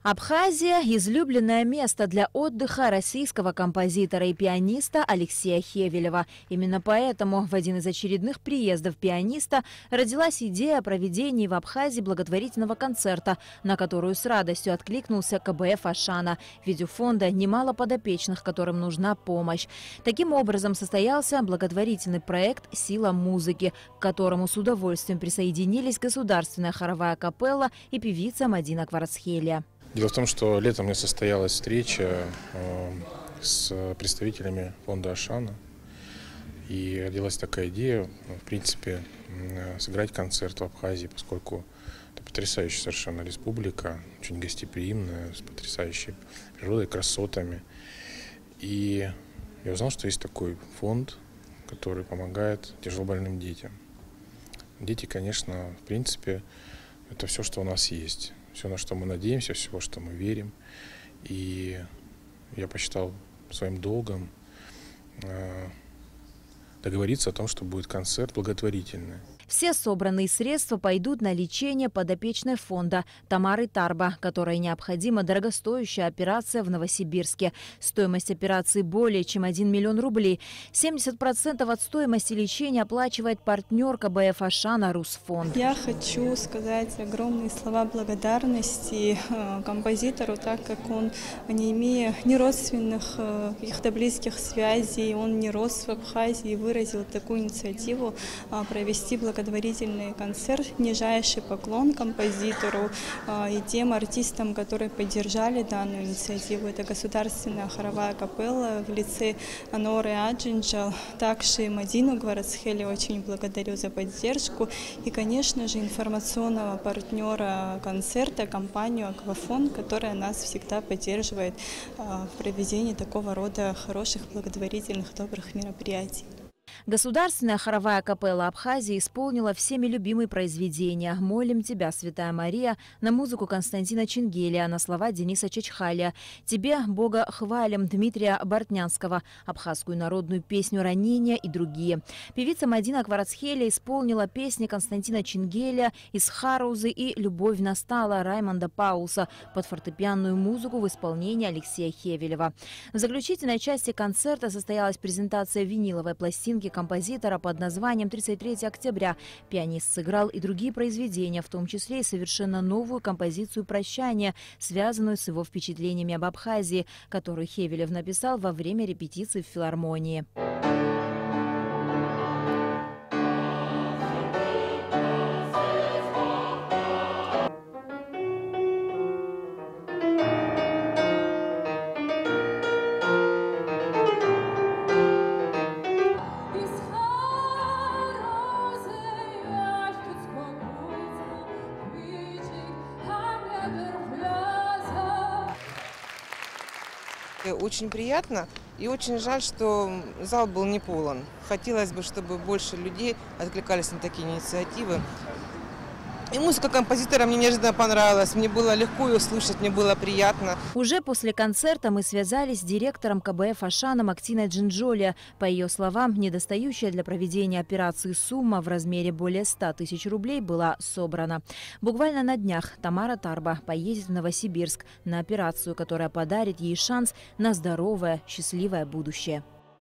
Абхазия – излюбленное место для отдыха российского композитора и пианиста Алексея Хевелева. Именно поэтому в один из очередных приездов пианиста родилась идея о проведении в Абхазии благотворительного концерта, на которую с радостью откликнулся КБФ «Ашана». Ведь у фонда немало подопечных, которым нужна помощь. Таким образом состоялся благотворительный проект «Сила музыки», к которому с удовольствием присоединились государственная хоровая капелла и певица Мадина Кварацхелия. Дело в том, что летом у меня состоялась встреча с представителями фонда «Ашана». И родилась такая идея, в принципе, сыграть концерт в Абхазии, поскольку это потрясающая совершенно республика, очень гостеприимная, с потрясающей природой, красотами. И я узнал, что есть такой фонд, который помогает тяжелобольным детям. Дети, конечно, в принципе, это все, что у нас есть. Все, на что мы надеемся, все, во что мы верим. И я посчитал своим долгом договориться о том, что будет концерт благотворительный. Все собранные средства пойдут на лечение подопечной фонда Тамары Тарба, которой необходима дорогостоящая операция в Новосибирске. Стоимость операции более чем 1 миллион рублей. 70% от стоимости лечения оплачивает партнер КБФ «Ашана» Русфонд. Я хочу сказать огромные слова благодарности композитору, так как он, не имея ни родственных, каких-то близких связей, он не рос в Абхазии, выразил такую инициативу провести благотворительный концерт. Нижайший поклон композитору и тем артистам, которые поддержали данную инициативу. Это государственная хоровая капелла в лице Аноры Аджинджал, также Мадину Кварацхели очень благодарю за поддержку. И, конечно же, информационного партнера концерта, компанию «Аквафон», которая нас всегда поддерживает в проведении такого рода хороших, благотворительных, добрых мероприятий. Государственная хоровая капелла Абхазии исполнила всеми любимые произведения «Молим тебя, Святая Мария» на музыку Константина Чингелия, на слова Дениса Чачхалия, «Тебе, Бога, хвалим» Дмитрия Бортнянского, абхазскую народную песню «Ранения» и другие. Певица Мадина Кварацхелия исполнила песни Константина Чингелия из «Харузы» и «Любовь настала» Раймонда Паулса под фортепианную музыку в исполнении Алексея Хевелева. В заключительной части концерта состоялась презентация виниловой пластинки композитора под названием «33 октября». Пианист сыграл и другие произведения, в том числе и совершенно новую композицию «Прощание», связанную с его впечатлениями об Абхазии, которую Хевелев написал во время репетиции в филармонии. Очень приятно и очень жаль, что зал был не полон. Хотелось бы, чтобы больше людей откликались на такие инициативы. И музыка композитора мне неожиданно понравилась. Мне было легко ее слушать, мне было приятно. Уже после концерта мы связались с директором КБФ «Ашана» Мактиной Джинджолия. По ее словам, недостающая для проведения операции сумма в размере более 100 тысяч рублей была собрана. Буквально на днях Тамара Тарба поедет в Новосибирск на операцию, которая подарит ей шанс на здоровое, счастливое будущее.